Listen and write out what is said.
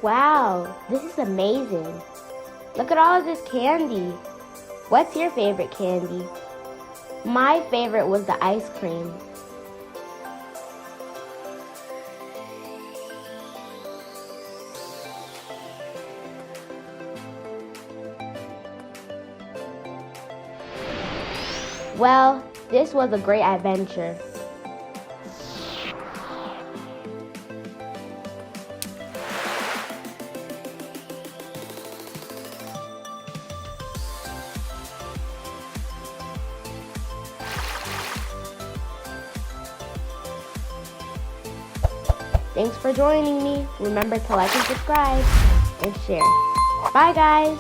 Wow, this is amazing. Look at all of this candy. What's your favorite candy? My favorite was the ice cream. Well, this was a great adventure. Thanks for joining me. Remember to like and subscribe and share. Bye guys.